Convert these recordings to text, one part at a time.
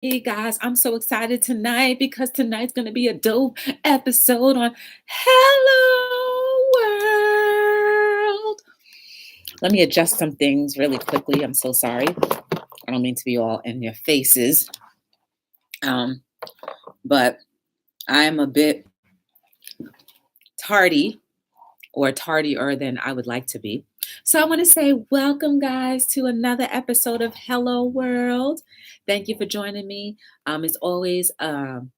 Hey guys, I'm so excited tonight because tonight's going to be a dope episode on Hello World. Let me adjust some things really quickly. I'm so sorry. I don't mean to be all in your faces. Um, but I'm a bit tardy or tardier than I would like to be. So I want to say welcome, guys, to another episode of Hello World. Thank you for joining me. It's always an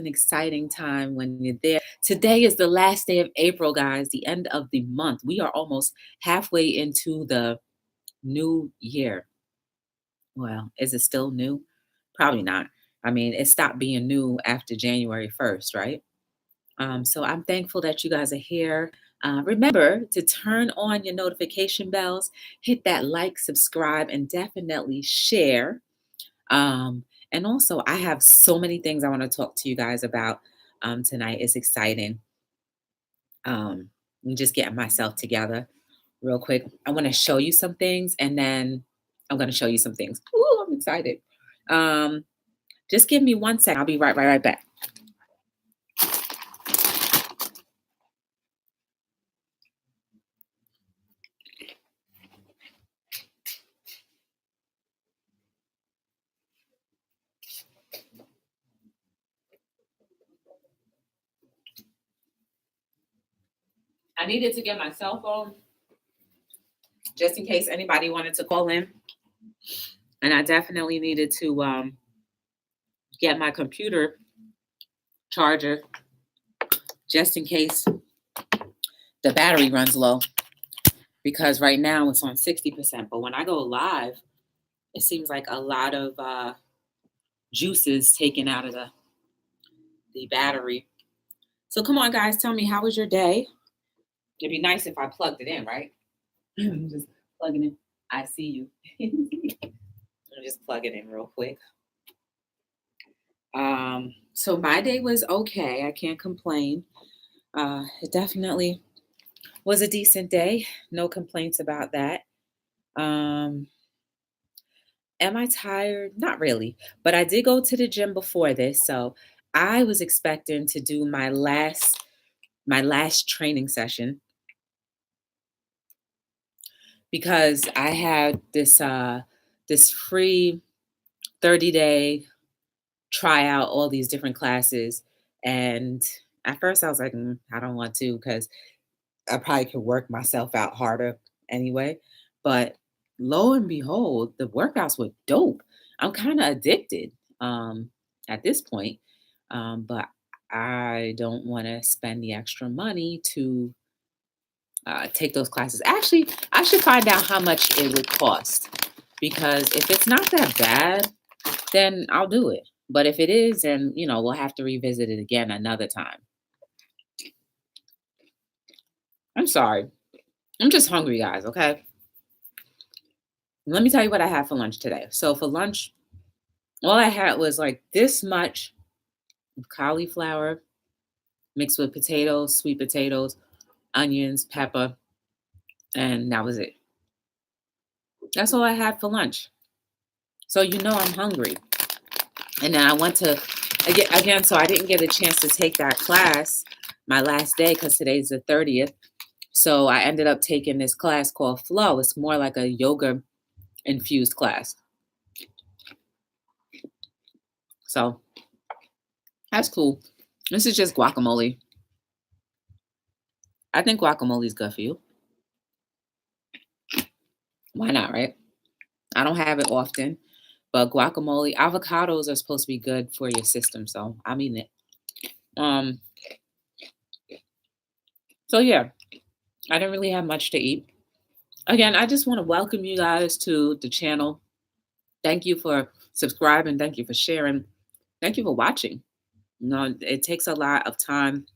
exciting time when you're there. Today is the last day of April, guys, the end of the month. We are almost halfway into the new year. Well, is it still new? Probably not. I mean, it stopped being new after January 1st, right? So I'm thankful that you guys are here. Remember to turn on your notification bells, hit that like, subscribe, and definitely share. And also, I have so many things I want to talk to you guys about tonight. It's exciting. I'm just getting myself together real quick. I want to show you some things, and then I'm going to show you some things. Ooh, I'm excited. Um, just give me 1 second. I'll be right back. I needed to get my cell phone just in case anybody wanted to call in. And I definitely needed to get my computer charger just in case the battery runs low. Because right now it's on 60%. But when I go live, it seems like a lot of juice is taken out of the battery. So come on, guys, tell me, how was your day? It'd be nice if I plugged it in, right? Just plugging in. I see you. Let me just plug it in real quick. So my day was okay. I can't complain. It definitely was a decent day. No complaints about that. Um, am I tired? Not really, but I did go to the gym before this, so I was expecting to do my last training session because I had this free 30-day try out all these different classes. And at first I was like, I don't want to because I probably could work myself out harder anyway. But lo and behold, the workouts were dope. I'm kind of addicted at this point. But I don't want to spend the extra money to take those classes. Actually, I should find out how much it would cost because if it's not that bad, then I'll do it. But if it is, then we'll have to revisit it again another time. I'm sorry. I'm just hungry, guys, okay? Let me tell you what I had for lunch today. So for lunch, all I had was like this much cauliflower mixed with potatoes, sweet potatoes, onions, pepper, and that was it. That's all I had for lunch. So I'm hungry. And then I went to again, so I didn't get a chance to take that class my last day because today's the 30th. So I ended up taking this class called Flow. It's more like a yoga infused class. So that's cool. This is just guacamole. I think guacamole is good for you. Why not, right? I don't have it often, but guacamole, avocados are supposed to be good for your system, so I'm eating it. Um, so yeah, I didn't really have much to eat. Again, I just want to welcome you guys to the channel. Thank you for subscribing. Thank you for sharing. Thank you for watching. It takes a lot of time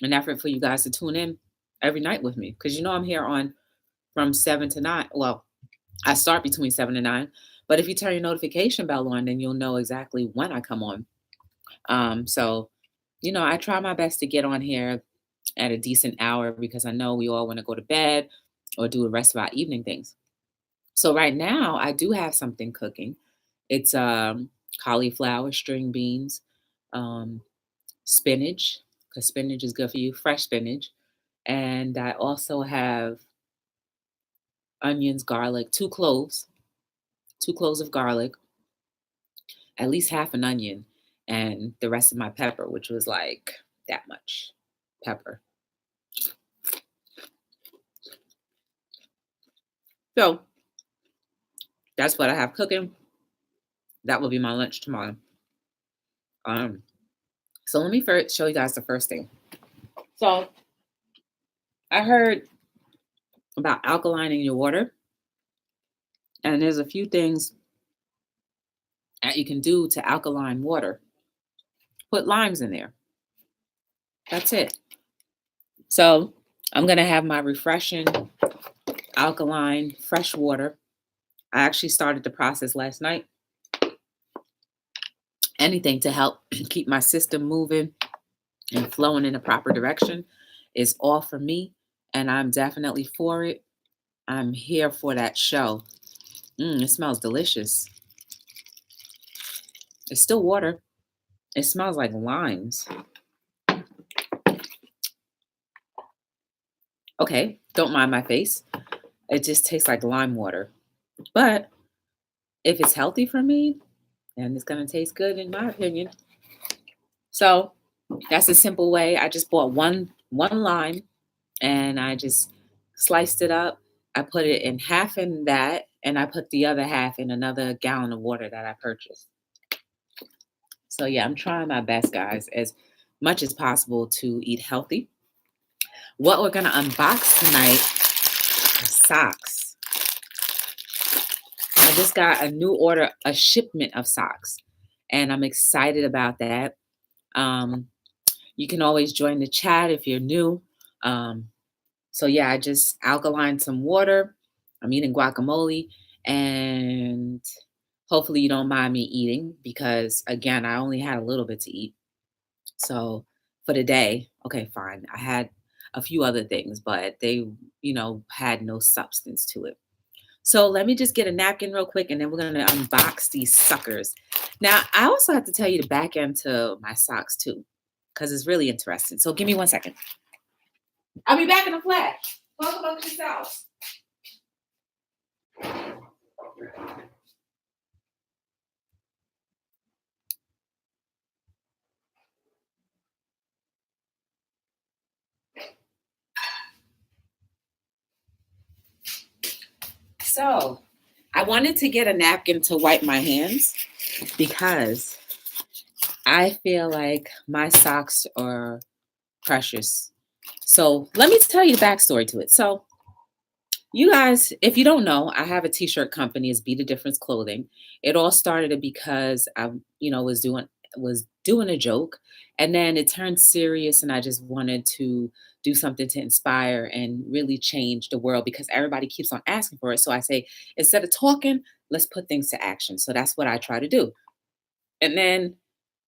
and effort for you guys to tune in every night with me because I'm here on from 7 to 9. Well, I start between 7 and 9, but if you turn your notification bell on, then you'll know exactly when I come on. So I try my best to get on here at a decent hour because I know we all want to go to bed or do the rest of our evening things. So right now I do have something cooking. It's cauliflower, string beans, um, spinach, because spinach is good for you, fresh spinach. And I also have onions, garlic, two cloves of garlic, at least half an onion, and the rest of my pepper, which was like that much pepper. So that's what I have cooking. That will be my lunch tomorrow. Um, so let me first show you guys the first thing. So I heard about alkalining your water, and there's a few things that you can do to alkaline water. Put limes in there. That's it. So I'm gonna have my refreshing alkaline fresh water. I actually started the process last night. Anything to help keep my system moving and flowing in the proper direction is all for me, and I'm definitely for it. I'm here for that show. It smells delicious. It's still water. It smells like limes. Okay, don't mind my face. It just tastes like lime water. But if it's healthy for me, then it's going to taste good in my opinion. So that's a simple way. I just bought one lime and I just sliced it up. I put it in half in that, and I put the other half in another gallon of water that I purchased. So yeah, I'm trying my best, guys, as much as possible to eat healthy. What we're gonna unbox tonight are socks. I just got a new order, a shipment of socks, and I'm excited about that. You can always join the chat if you're new. So yeah, I just alkaline some water. I'm eating guacamole, and hopefully you don't mind me eating because again, I only had a little bit to eat. So for the day, okay, fine. I had a few other things, but they, had no substance to it. So let me just get a napkin real quick and then we're going to unbox these suckers. Now, I also have to tell you the back end to my socks too, because it's really interesting. So give me 1 second. I'll be back in a flash. Talk about yourself. So I wanted to get a napkin to wipe my hands because I feel like my socks are precious. So let me tell you the backstory to it. So you guys, if you don't know, I have a t-shirt company. It's Be the Difference Clothing. It all started because I, was doing a joke, and then it turned serious, and I just wanted to do something to inspire and really change the world because everybody keeps on asking for it. So I say, instead of talking, let's put things to action. So that's what I try to do. And then,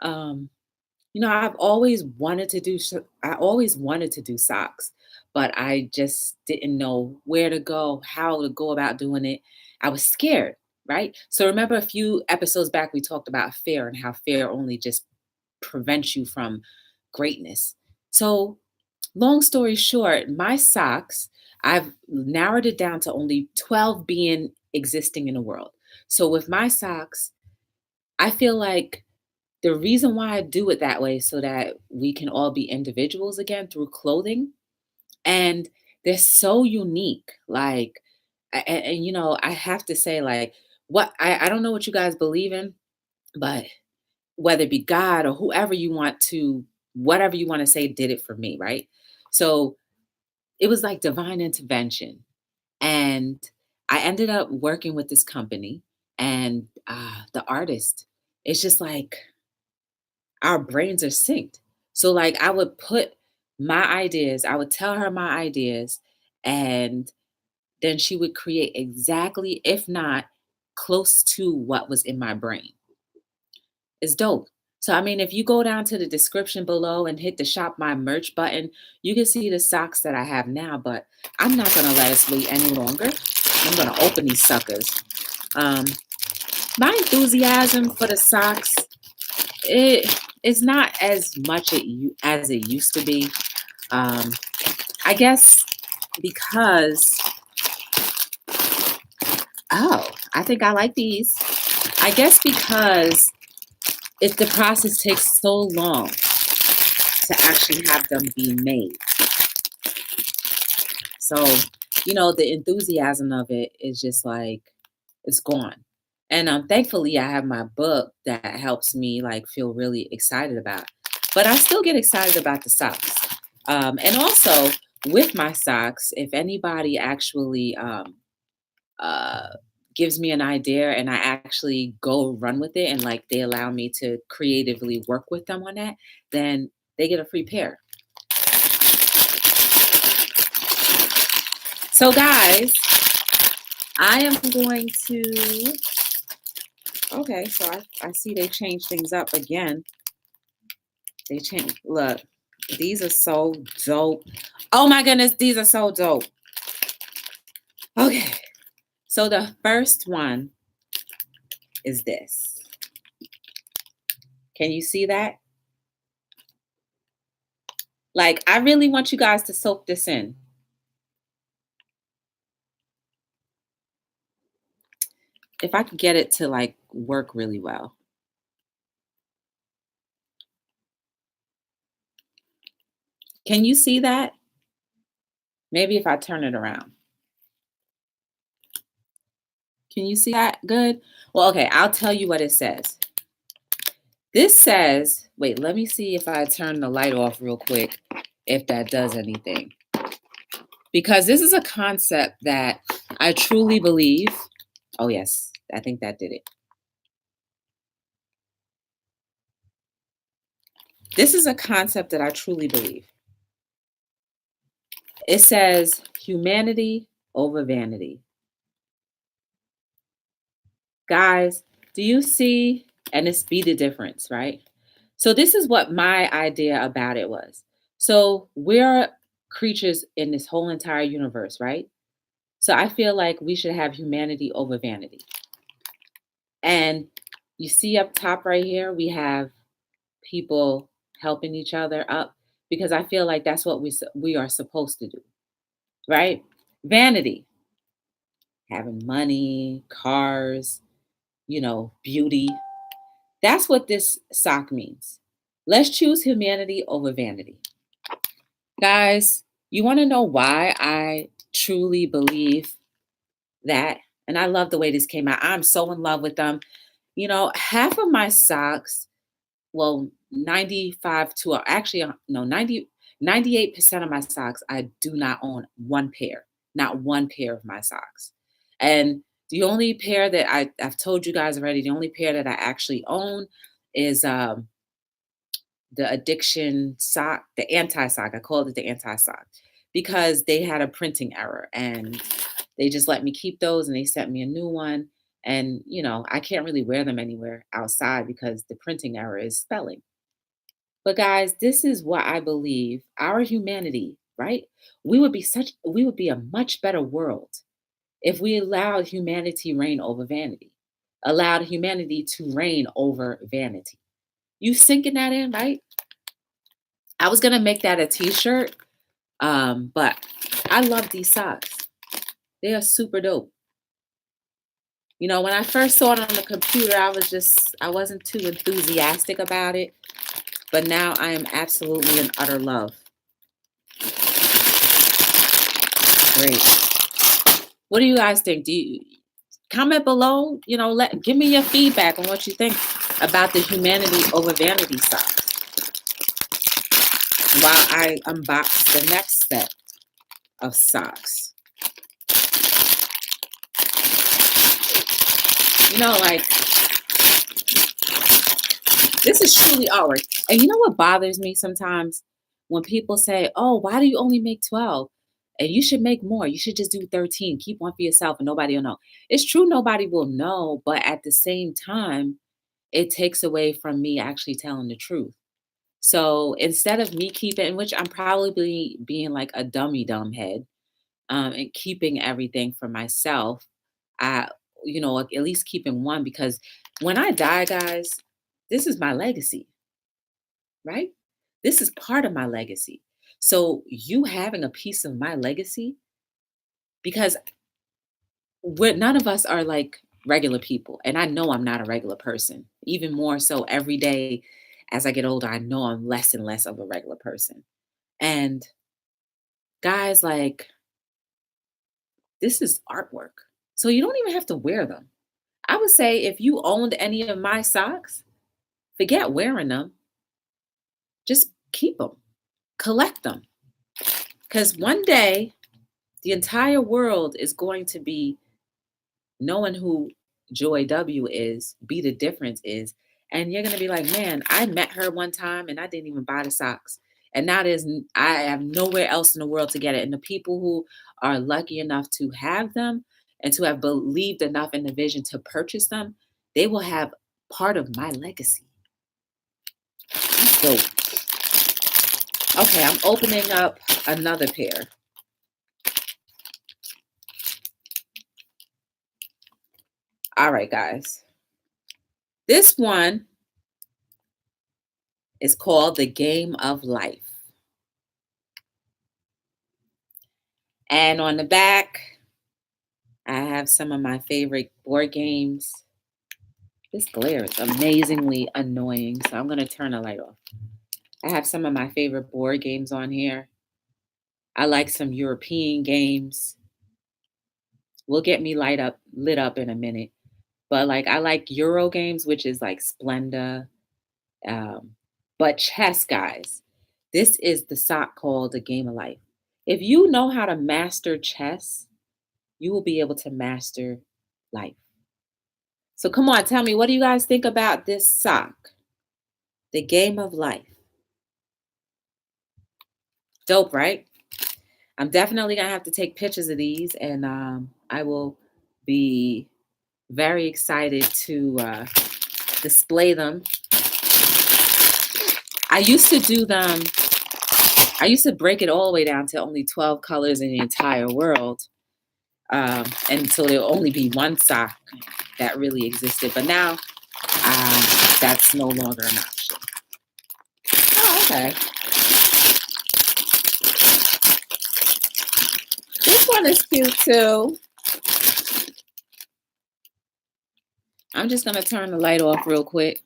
um, I've always wanted to do. I always wanted to do socks, but I just didn't know where to go, how to go about doing it. I was scared, right? So remember a few episodes back we talked about fear and how fear only just prevents you from greatness. So long story short, my socks, I've narrowed it down to only 12 being existing in the world. So with my socks, I feel like the reason why I do it that way is so that we can all be individuals again through clothing. And they're so unique. Like, I have to say, like, what I don't know what you guys believe in, but whether it be God or whoever you want to, whatever you want to say, did it for me, right? So it was like divine intervention. And I ended up working with this company and the artist. It's just like, our brains are synced. So like I would put my ideas, I would tell her my ideas, and then she would create exactly, if not close to what was in my brain. It's dope. So I mean, if you go down to the description below and hit the shop my merch button, you can see the socks that I have now, but I'm not gonna let us wait any longer. I'm gonna open these suckers. my enthusiasm for the socks, it is not as much as it used to be. Um, I guess because, oh, I think I like these. I guess because if the process takes so long to actually have them be made. So, the enthusiasm of it is just like it's gone. And thankfully I have my book that helps me like feel really excited about. But I still get excited about the socks. And also with my socks, if anybody actually uh gives me an idea and I actually go run with it and like they allow me to creatively work with them on that, then they get a free pair. So guys, I am going to, okay, so I see they changed things up again. They changed, look, these are so dope. Oh my goodness, these are so dope. Okay, so the first one is this. Can you see that? Like, I really want you guys to soak this in. If I could get it to like work really well. Can you see that? Maybe if I turn it around. Can you see that good? Well, okay, I'll tell you what it says. This says, wait, let me see if I turn the light off real quick, if that does anything. Because this is a concept that I truly believe. Oh, yes, I think that did it. This is a concept that I truly believe. It says humanity over vanity. Guys, do you see? And it's be the difference, right? So this is what my idea about it was. So we're creatures in this whole entire universe, right? So I feel like we should have humanity over vanity. And you see up top right here, we have people helping each other up because I feel like that's what we are supposed to do, right? Vanity, having money, cars, beauty. That's what this sock means. Let's choose humanity over vanity. Guys, you want to know why I truly believe that? And I love the way this came out. I'm so in love with them. Half of my socks, well, 95 to actually, no, 98% of my socks, I do not own one pair, not one pair of my socks. And the only pair that I've told you guys already, the only pair that I actually own is the addiction sock, the anti sock. I called it the anti sock because they had a printing error and they just let me keep those and they sent me a new one. And, I can't really wear them anywhere outside because the printing error is spelling. But guys, this is what I believe our humanity, right? We would be a much better world if we allowed humanity reign over vanity, allowed humanity to reign over vanity. You sinking that in, right? I was gonna make that a t-shirt, but I love these socks. They are super dope. When I first saw it on the computer, I wasn't too enthusiastic about it, but now I am absolutely in utter love. Great. What do you guys think? Do you comment below? Give me your feedback on what you think about the humanity over vanity socks while I unbox the next set of socks. Like, this is truly artwork. And you know what bothers me sometimes? When people say, oh, why do you only make 12? And you should make more. You should just do 13. Keep one for yourself and nobody will know. It's true, nobody will know. But at the same time, it takes away from me actually telling the truth. So instead of me keeping, which I'm probably being like a dumb head, and keeping everything for myself, at least keeping one, because when I die, guys, this is my legacy, right? This is part of my legacy. So you having a piece of my legacy, because none of us are like regular people. And I know I'm not a regular person. Even more so every day as I get older, I know I'm less and less of a regular person. And guys, like, this is artwork. So you don't even have to wear them. I would say if you owned any of my socks, forget wearing them. Just keep them, collect them. Because one day, the entire world is going to be knowing who Joy W is, Be the Difference is. And you're going to be like, man, I met her one time and I didn't even buy the socks. And now I have nowhere else in the world to get it. And the people who are lucky enough to have them and to have believed enough in the vision to purchase them, they will have part of my legacy. So, okay, I'm opening up another pair. All right, guys. This one is called The Game of Life. And on the back, I have some of my favorite board games. This glare is amazingly annoying, so I'm going to turn the light off. I have some of my favorite board games on here. I like some European games. Will get me lit up in a minute. But like I like Euro games, which is like Splenda. But chess, guys, this is the sock called The Game of Life. If you know how to master chess, you will be able to master life. So come on, tell me, what do you guys think about this sock? The Game of Life. Dope, right? I'm definitely gonna have to take pictures of these, and I will be very excited to display them. I used to do them. I used to break it all the way down to only 12 colors in the entire world, and so there'll only be one sock that really existed. But now that's no longer an option. Oh, okay. This one is cute too. I'm just gonna turn the light off real quick.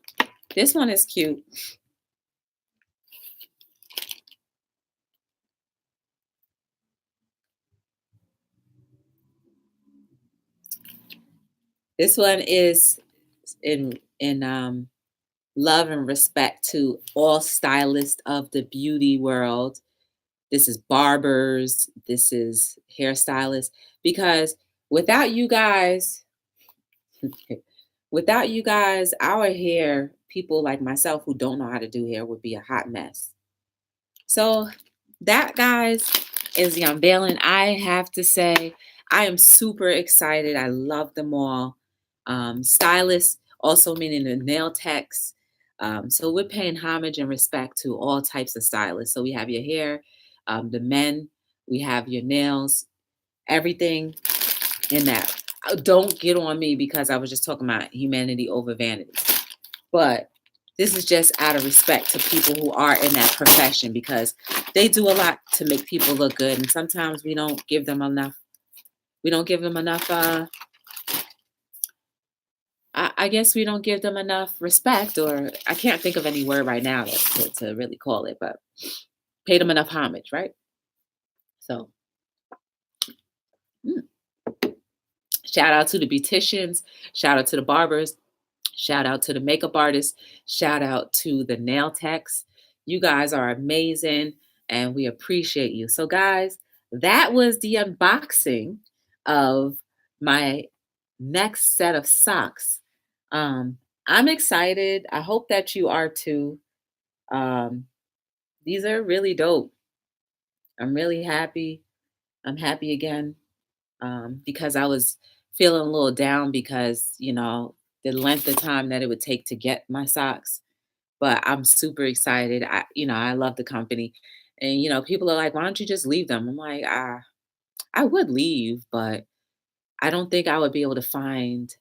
This one is cute. This one is in love and respect to all stylists of the beauty world. This is barbers. This is hairstylists. Because without you guys, our hair, people like myself who don't know how to do hair, would be a hot mess. So that, guys, is the unveiling. I have to say, I am super excited. I love them all. Stylists, also meaning the nail techs. So we're paying homage and respect to all types of stylists. So we have your hair, the men, we have your nails, everything in that. Don't get on me because I was just talking about humanity over vanity. But this is just out of respect to people who are in that profession, because they do a lot to make people look good. And sometimes we don't give them enough. We don't give them enough. I guess we don't give them enough respect, or I can't think of any word right now to really call it, but pay them enough homage, right? So, mm. Shout out to the beauticians. Shout out to the barbers. Shout out to the makeup artists. Shout out to the nail techs. You guys are amazing and we appreciate you. So, guys, that was the unboxing of my next set of socks. I'm excited. I hope that you are too. These are really dope. I'm really happy. I'm happy again, because I was feeling a little down because, the length of time that it would take to get my socks. But I'm super excited. I love the company. And, people are like, why don't you just leave them? I'm like, I would leave, but I don't think I would be able to find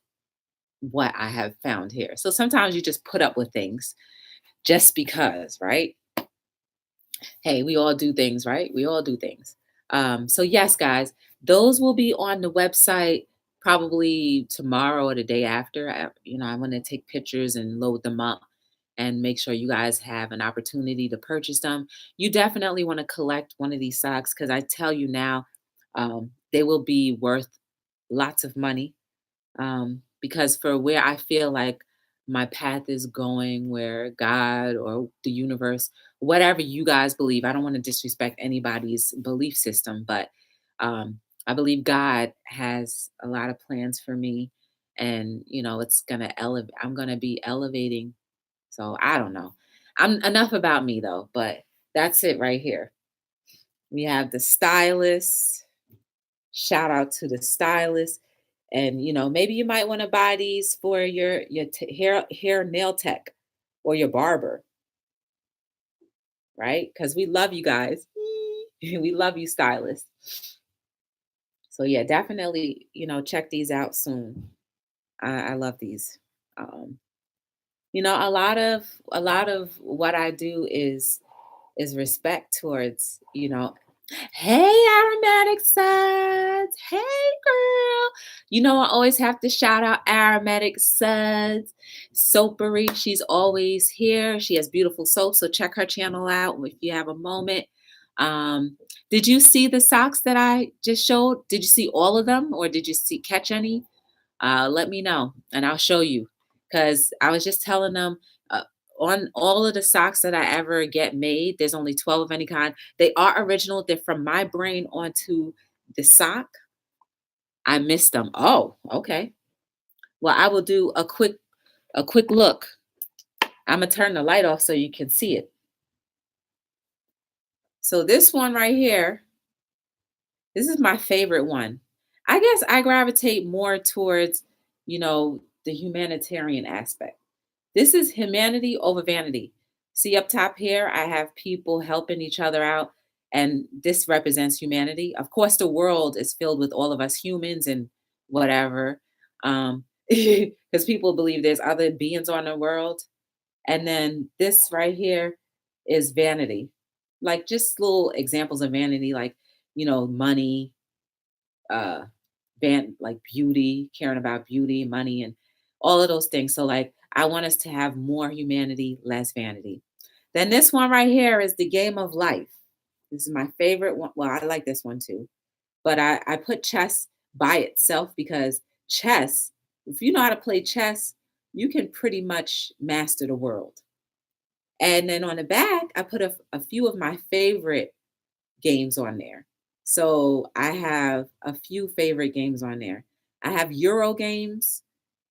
what I have found here. So sometimes you just put up with things just because, right? Hey, we all do things, right? We all do things. So yes, guys, those will be on the website probably tomorrow or the day after. I want to take pictures and load them up and make sure you guys have an opportunity to purchase them. You definitely want to collect one of these socks because I tell you now, they will be worth lots of money, because for where I feel like my path is going, where God or the universe, whatever you guys believe, I don't want to disrespect anybody's belief system, but I believe God has a lot of plans for me, and it's gonna elevate. I'm gonna be elevating. So I don't know. I'm enough about me though, but that's it right here. We have the stylist. Shout out to the stylist. And maybe you might want to buy these for your hair nail tech or your barber, right? Because we love you guys. We love you, stylists. So yeah, definitely, check these out soon. I love these. Um, a lot of what I do is respect towards, hey, aromatic suds. Hey, girl. I always have to shout out aromatic suds. Soapery. She's always here. She has beautiful soap. So check her channel out if you have a moment. Um, did you see the socks that I just showed? Did you see all of them or did you catch any? Let me know and I'll show you. Because I was just telling them, on all of the socks that I ever get made, there's only 12 of any kind. They are original. They're from my brain onto the sock. I missed them. Oh, okay. Well, I will do a quick look. I'm gonna turn the light off so you can see it. So this one right here, this is my favorite one. I guess I gravitate more towards, the humanitarian aspect. This is humanity over vanity. See up top here, I have people helping each other out, and this represents humanity. Of course, the world is filled with all of us humans and whatever, because people believe there's other beings on the world. And then this right here is vanity, like just little examples of vanity, like money, uh, like beauty, caring about beauty, money, and all of those things. So like I want us to have more humanity, less vanity. Then this one right here is the game of life. This is my favorite one. Well, I like this one too. But I put chess by itself because chess, if you know how to play chess, you can pretty much master the world. And then on the back, I put a few of my favorite games on there. So I have a few favorite games on there. I have Euro games.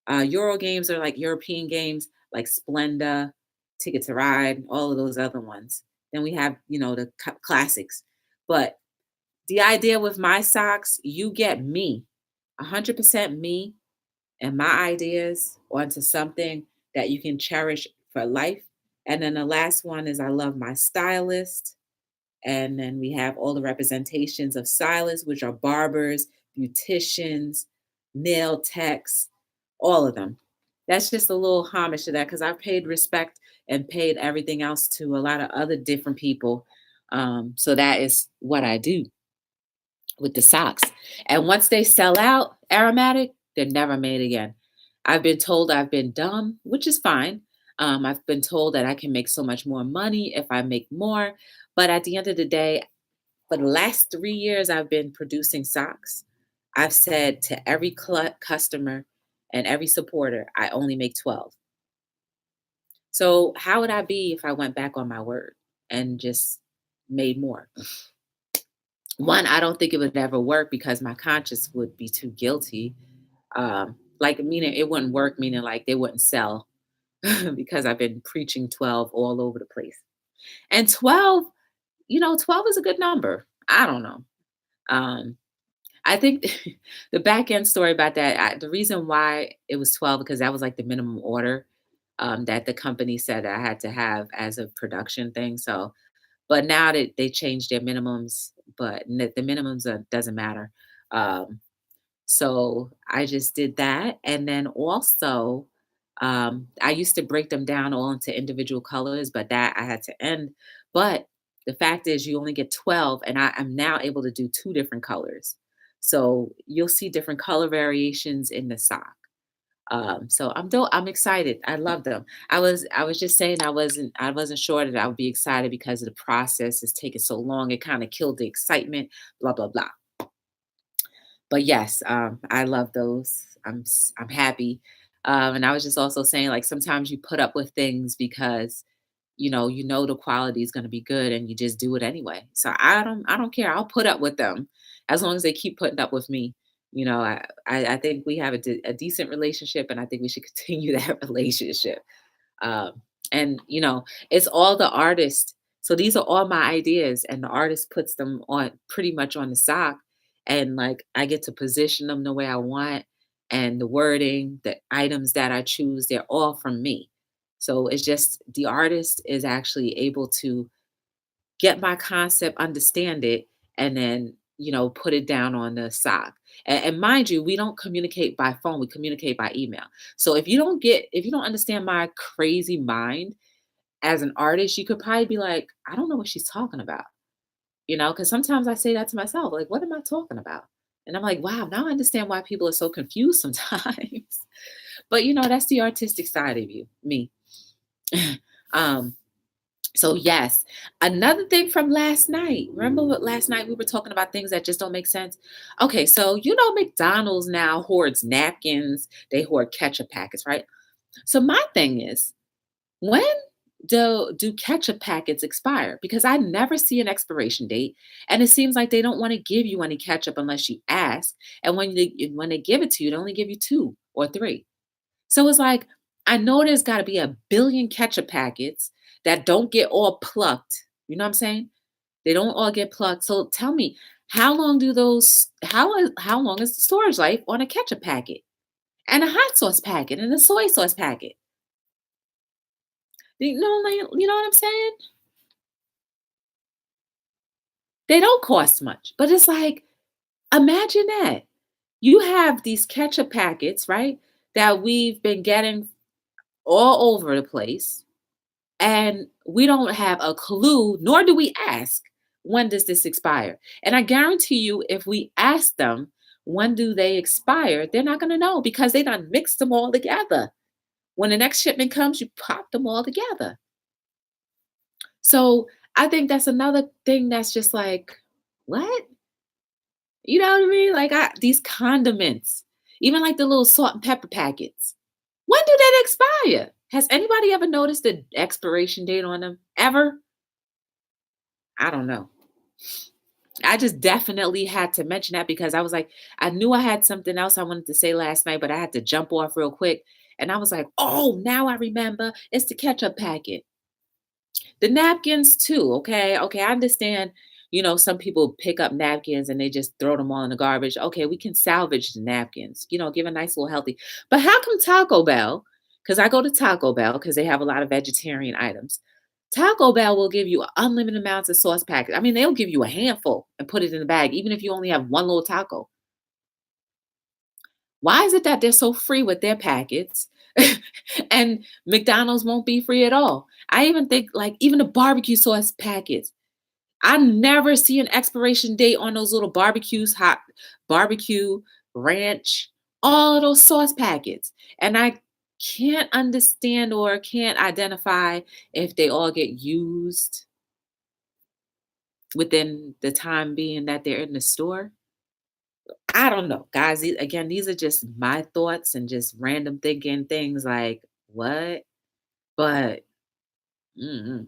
Euro games are like European games like Splenda, Ticket to Ride, all of those other ones. Then we have, the classics. But the idea with my socks, you get me, 100% me and my ideas onto something that you can cherish for life. And then the last one is I love my stylist. And then we have all the representations of stylists, which are barbers, beauticians, nail techs, all of them. That's just a little homage to that because I've paid respect and paid everything else to a lot of other different people. So that is what I do with the socks. And once they sell out aromatic, they're never made again. I've been told I've been dumb, which is fine. I've been told that I can make so much more money if I make more. But at the end of the day, for the last 3 years, I've been producing socks. I've said to every customer and every supporter, I only make 12. So how would I be if I went back on my word and just made more? One, I don't think it would ever work because my conscience would be too guilty. Like meaning it wouldn't work, meaning like they wouldn't sell because I've been preaching 12 all over the place. And 12, 12 is a good number. I don't know. Um, I think the back end story about that, the reason why it was 12 because that was like the minimum order, that the company said I had to have as a production thing. So, but now that they changed their minimums, but the minimums doesn't matter. Um, So I just did that. And then also, I used to break them down all into individual colors, but that I had to end. But the fact is, you only get 12, and I'm now able to do two different colors. So you'll see different color variations in the sock. So I'm excited. I love them. I was just saying I wasn't sure that I would be excited because the process is taking so long. It kind of killed the excitement, blah blah blah. But yes, I love those. I'm happy. And I was just also saying, like, sometimes you put up with things because you know the quality is going to be good, and you just do it anyway. So I don't care. I'll put up with them as long as they keep putting up with me. I think we have a decent relationship, and I think we should continue that relationship. And it's all the artist. So these are all my ideas, and the artist puts them on pretty much on the sock, and like I get to position them the way I want, and the wording, the items that I choose, they're all from me. So it's just the artist is actually able to get my concept, understand it, and then put it down on the sock. And mind you, we don't communicate by phone; we communicate by email. So if you don't understand my crazy mind as an artist, you could probably be like, I don't know what she's talking about, because sometimes I say that to myself, like, what am I talking about? And I'm like, wow, now I understand why people are so confused sometimes. But that's the artistic side of me. um, so yes, another thing from last night. Remember what last night we were talking about things that just don't make sense? Okay, so McDonald's now hoards napkins, they hoard ketchup packets, right? So my thing is, when do ketchup packets expire? Because I never see an expiration date, and it seems like they don't want to give you any ketchup unless you ask. And when they give it to you, they only give you two or three. So it's like, I know there's got to be a billion ketchup packets that don't get all plucked. You know what I'm saying? They don't all get plucked. So tell me, how long is the storage life on a ketchup packet and a hot sauce packet and a soy sauce packet? You know what I'm saying? They don't cost much, but it's like, imagine that. You have these ketchup packets, right? That we've been getting all over the place, and we don't have a clue, nor do we ask, when does this expire? And I guarantee you, if we ask them, when do they expire, they're not going to know because they done mixed them all together. When the next shipment comes, you pop them all together. So I think that's another thing that's just like, what? You know what I mean? Like these condiments, even like the little salt and pepper packets. When do they expire? Has anybody ever noticed the expiration date on them? Ever? I don't know. I just definitely had to mention that because I was like, I knew I had something else I wanted to say last night, but I had to jump off real quick. And I was like, oh, now I remember. It's the ketchup packet. The napkins too, okay? Okay, I understand, some people pick up napkins and they just throw them all in the garbage. Okay, we can salvage the napkins, give a nice little healthy. But how come Taco Bell, because I go to Taco Bell because they have a lot of vegetarian items. Taco Bell will give you unlimited amounts of sauce packets. I mean, they'll give you a handful and put it in the bag, even if you only have one little taco. Why is it that they're so free with their packets and McDonald's won't be free at all? I even think like even the barbecue sauce packets. I never see an expiration date on those little hot barbecue, ranch, all of those sauce packets. And I can't understand or can't identify if they all get used within the time being that they're in the store. I don't know, guys. Again, these are just my thoughts and just random thinking things like, what? But mm,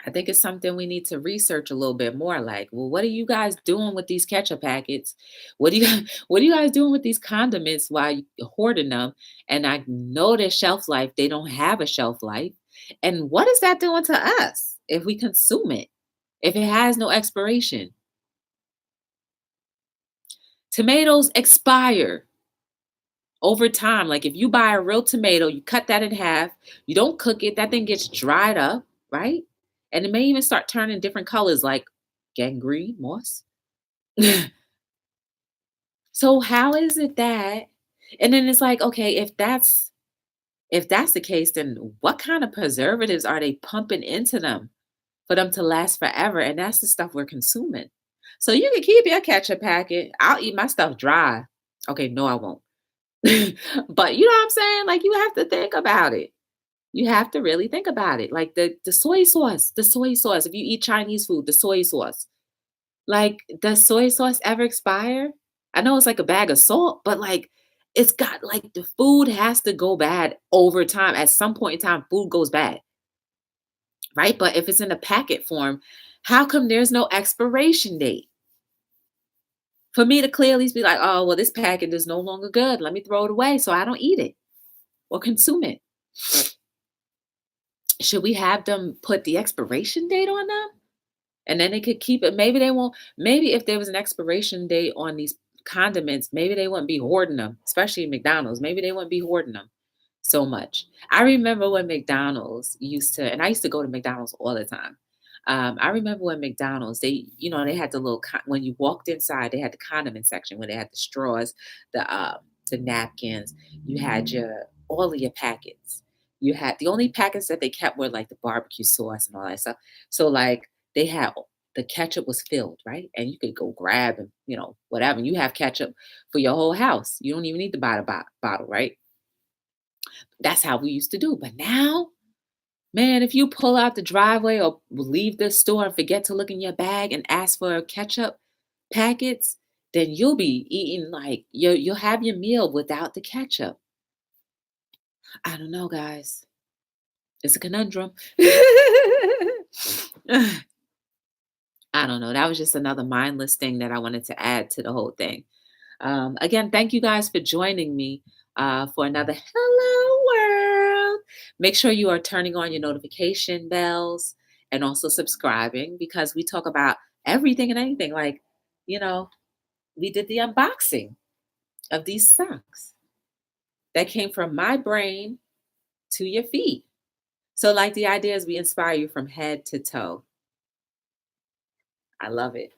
I think it's something we need to research a little bit more. Like, well, what are you guys doing with these ketchup packets? What are you guys doing with these condiments while you hoarding them? And I know their shelf life, they don't have a shelf life. And what is that doing to us if we consume it? If it has no expiration? Tomatoes expire over time. Like if you buy a real tomato, you cut that in half, you don't cook it, that thing gets dried up, right? And it may even start turning different colors like gangrene, moss. So how is it that and then it's like, okay, if that's the case, then what kind of preservatives are they pumping into them for them to last forever? And that's the stuff we're consuming. So you can keep your ketchup packet. I'll eat my stuff dry. Okay, no, I won't. But you know what I'm saying? Like you have to think about it. You have to really think about it. Like the soy sauce, the soy sauce. If you eat Chinese food, the soy sauce. Like, does soy sauce ever expire? I know it's like a bag of salt, but like it's got like the food has to go bad over time. At some point in time, food goes bad, right? But if it's in a packet form, how come there's no expiration date? For me to clearly be like, oh, well, this packet is no longer good. Let me throw it away so I don't eat it or consume it. Should we have them put the expiration date on them? And then they could keep it. Maybe they won't. Maybe if there was an expiration date on these condiments, maybe they wouldn't be hoarding them, especially McDonald's. Maybe they wouldn't be hoarding them so much. I remember when McDonald's used to, and I used to go to McDonald's all the time. I remember when McDonald's, they had the little, when you walked inside, they had the condiment section where they had the straws, the napkins, you had all of your packets. You had the only packets that they kept were like the barbecue sauce and all that stuff. So like they had the ketchup was filled, right? And you could go grab and whatever. You have ketchup for your whole house. You don't even need to buy the bottle, right? That's how we used to do. But now, man, if you pull out the driveway or leave the store and forget to look in your bag and ask for ketchup packets, then you'll be eating like you'll have your meal without the ketchup. I don't know, guys. It's a conundrum. I don't know. That was just another mindless thing that I wanted to add to the whole thing. Again, thank you guys for joining me for another Hello World. Make sure you are turning on your notification bells and also subscribing because we talk about everything and anything. Like, you know, we did the unboxing of these socks that came from my brain to your feet. So, like, the idea is we inspire you from head to toe. I love it.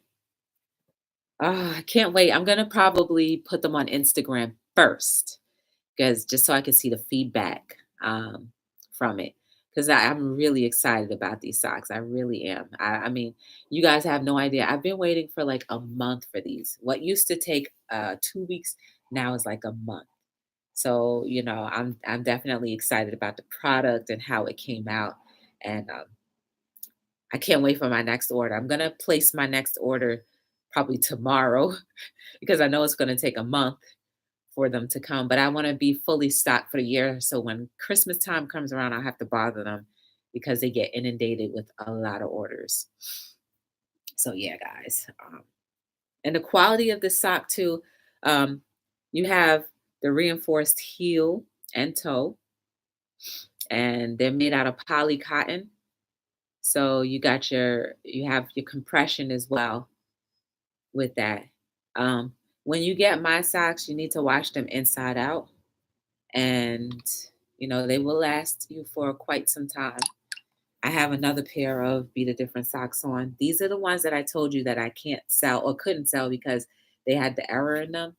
Oh, I can't wait. I'm going to probably put them on Instagram first because just so I can see the feedback from it. Because I'm really excited about these socks. I really am. I mean, you guys have no idea. I've been waiting for like a month for these. What used to take 2 weeks now is like a month. So I'm definitely excited about the product and how it came out, and I can't wait for my next order. I'm gonna place my next order probably tomorrow because I know it's gonna take a month for them to come, but I want to be fully stocked for the year. So when Christmas time comes around, I'll have to bother them because they get inundated with a lot of orders. So yeah, guys. And the quality of the sock too, um, you have the reinforced heel and toe, and they're made out of poly cotton. So you have your compression as well with that. Um, when you get my socks, you need to wash them inside out and they will last you for quite some time. I have another pair of Be the Different socks on. These are the ones that I told you that I can't sell or couldn't sell because they had the error in them.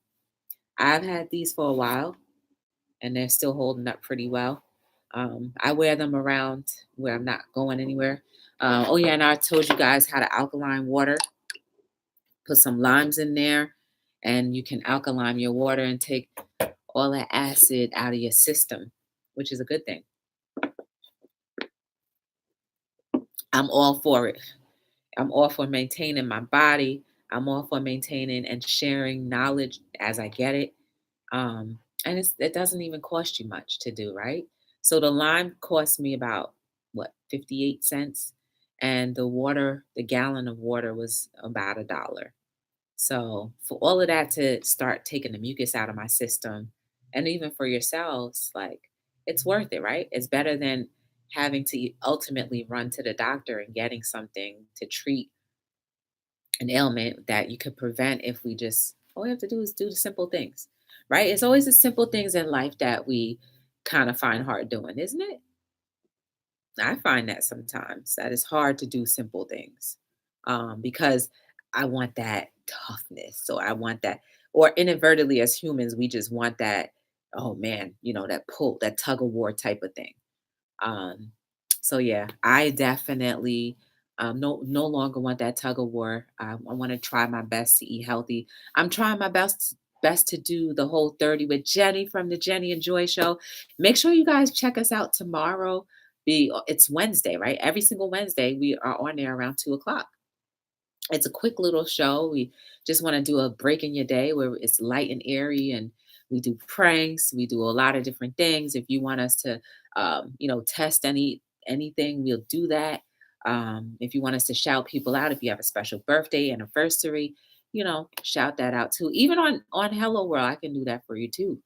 I've had these for a while and they're still holding up pretty well. I wear them around where I'm not going anywhere. Oh yeah, and I told you guys how to alkaline water. Put some limes in there and you can alkaline your water and take all that acid out of your system, which is a good thing. I'm all for it. I'm all for maintaining my body. I'm all for maintaining and sharing knowledge as I get it. And it doesn't even cost you much to do, right? So the lime cost me about what, 58 cents? And the gallon of water was about $1. So for all of that to start taking the mucus out of my system, and even for yourselves, like it's worth it, right? It's better than having to ultimately run to the doctor and getting something to treat an ailment that you could prevent if we just all we have to do is do the simple things, right? It's always the simple things in life that we kind of find hard doing, isn't it? I find that sometimes that it's hard to do simple things because I want that toughness. So I want that. or inadvertently as humans, we just want that, oh man, that pull, that tug of war type of thing. Um, so yeah, I definitely no longer want that tug of war. I want to try my best to eat healthy. I'm trying my best to do the whole 30 with Jenny from the Jenny and Joy show. Make sure you guys check us out tomorrow. It's Wednesday, right? Every single Wednesday we are on there around 2 o'clock. It's a quick little show. We just want to do a break in your day where it's light and airy, and we do pranks. We do a lot of different things. If you want us to, test anything, we'll do that. If you want us to shout people out, if you have a special birthday, anniversary, shout that out too. Even on Hello World, I can do that for you too.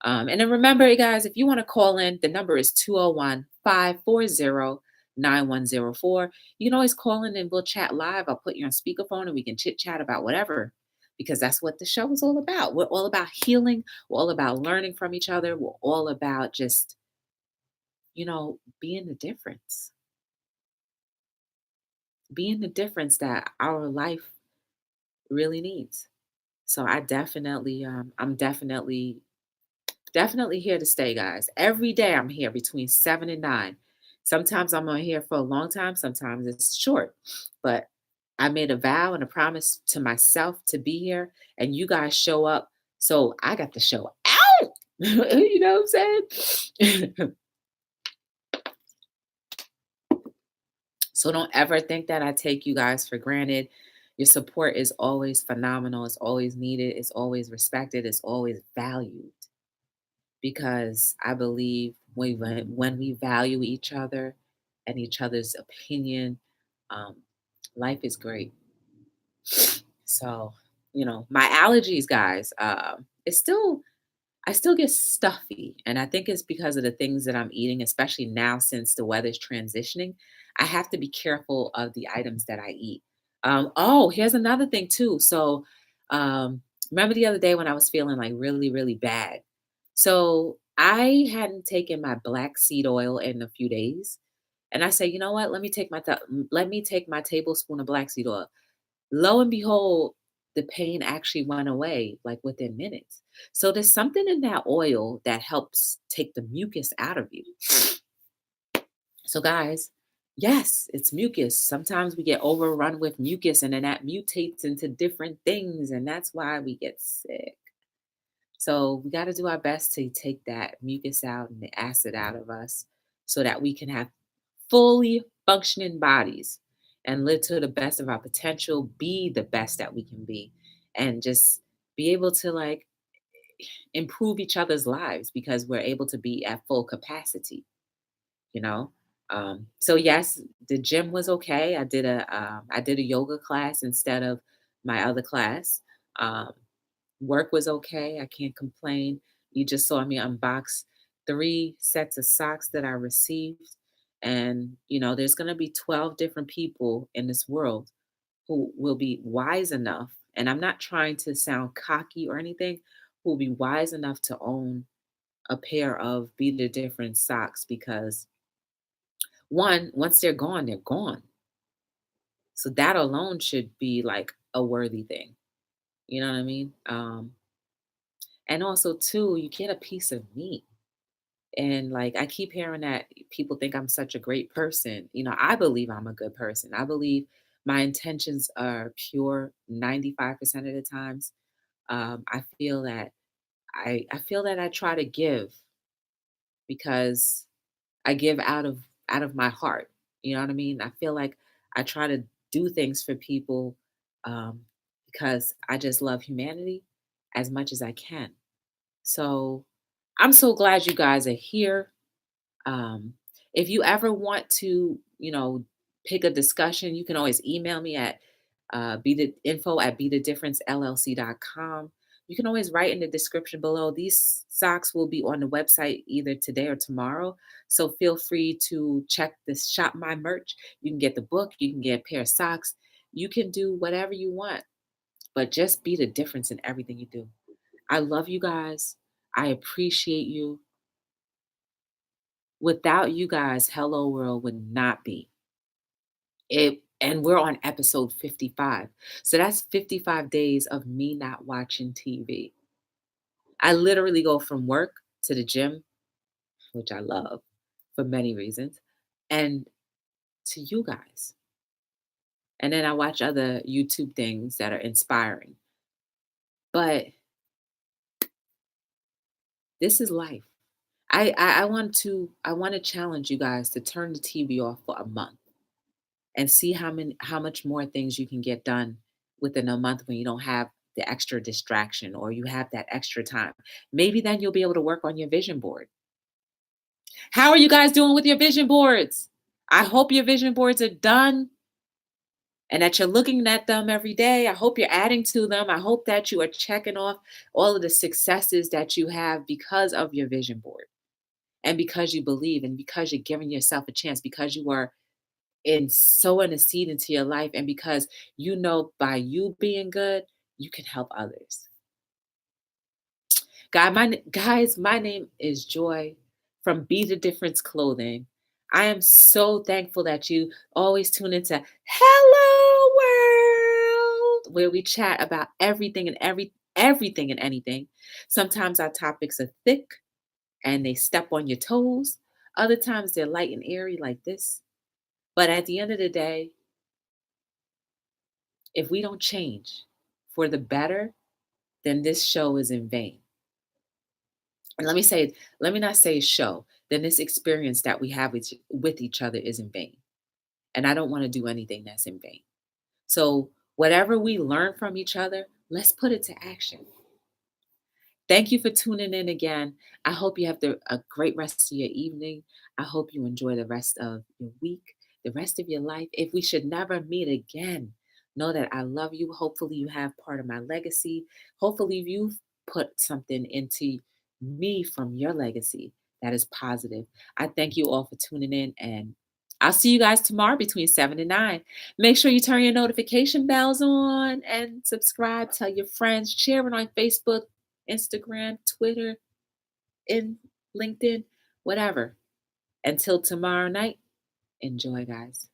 And then remember, guys, if you want to call in, the number is 201-540-9104. You can always call in and we'll chat live. I'll put you on speakerphone and we can chit chat about whatever, because that's what the show is all about. We're all about healing. We're all about learning from each other. We're all about just, being the difference, being the difference that our life really needs. So I'm definitely here to stay, guys. Every day I'm here between 7 and 9. Sometimes I'm on here for a long time, sometimes it's short. But I made a vow and a promise to myself to be here, and you guys show up. So I got to show out. You know what I'm saying? So don't ever think that I take you guys for granted. Your support is always phenomenal. It's always needed. It's always respected. It's always valued, because I believe when we value each other and each other's opinion, um, life is great. So, my allergies, guys, it's still I still get stuffy, and I think it's because of the things that I'm eating, especially now since the weather's transitioning. I have to be careful of the items that I eat. Oh, here's another thing too. So, remember the other day when I was feeling like really, really bad? So I hadn't taken my black seed oil in a few days, and I said, you know what? Let me take my tablespoon of black seed oil. Lo and behold, the pain actually went away like within minutes. So there's something in that oil that helps take the mucus out of you. So guys, yes, it's mucus. Sometimes we get overrun with mucus and then that mutates into different things, and that's why we get sick. So we got to do our best to take that mucus out and the acid out of us so that we can have fully functioning bodies and live to the best of our potential, be the best that we can be, and just be able to like improve each other's lives because we're able to be at full capacity, you know? So yes, the gym was okay. I did a yoga class instead of my other class. Um, Work was okay. I can't complain. You just saw me unbox 3 sets of socks that I received. And, there's going to be 12 different people in this world who will be wise enough. And I'm not trying to sound cocky or anything, who will be wise enough to own a pair of Be the Different socks, because one, once they're gone, they're gone. So that alone should be like a worthy thing. You know what I mean? And also, too, you get a piece of me. And like, I keep hearing that people think I'm such a great person. I believe I'm a good person. I believe my intentions are pure 95% of the times. I feel that I try to give because I give out of my heart. You know what I mean? I feel like I try to do things for people, um, because I just love humanity as much as I can. So I'm so glad you guys are here. Um, if you ever want to, pick a discussion, you can always email me at be the info at btdifferencellc.com. You can always write in the description below. These socks will be on the website either today or tomorrow. So feel free to check this shop my merch. You can get the book, you can get a pair of socks, you can do whatever you want, but just be the difference in everything you do. I love you guys. I appreciate you. Without you guys, Hello World would not be. It And we're on episode 55. So that's 55 days of me not watching TV. I literally go from work to the gym, which I love for many reasons, and to you guys. And then I watch other YouTube things that are inspiring. But this is life. I want to challenge you guys to turn the TV off for a month and see how much more things you can get done within a month when you don't have the extra distraction or you have that extra time. Maybe then you'll be able to work on your vision board. How are you guys doing with your vision boards? I hope your vision boards are done and that you're looking at them every day. I hope you're adding to them. I hope that you are checking off all of the successes that you have because of your vision board and because you believe and because you're giving yourself a chance, because you are in sowing a seed into your life, and because you know by you being good, you can help others. Guys, my name is Joy from Be the Difference Clothing. I am so thankful that you always tune into Hello World, where we chat about everything and anything. Sometimes our topics are thick and they step on your toes. Other times they're light and airy like this. But at the end of the day, if we don't change for the better, then this show is in vain. And let me not say show, then this experience that we have with each other is in vain. And I don't want to do anything that's in vain. So, whatever we learn from each other, let's put it to action. Thank you for tuning in again. I hope you have a great rest of your evening. I hope you enjoy the rest of your week, the rest of your life. If we should never meet again, know that I love you. Hopefully, you have part of my legacy. Hopefully, you've put something into me from your legacy that is positive. I thank you all for tuning in, and I'll see you guys tomorrow between 7 and 9. Make sure you turn your notification bells on and subscribe. Tell your friends, share it on Facebook, Instagram, Twitter, in LinkedIn, whatever. Until tomorrow night, enjoy, guys.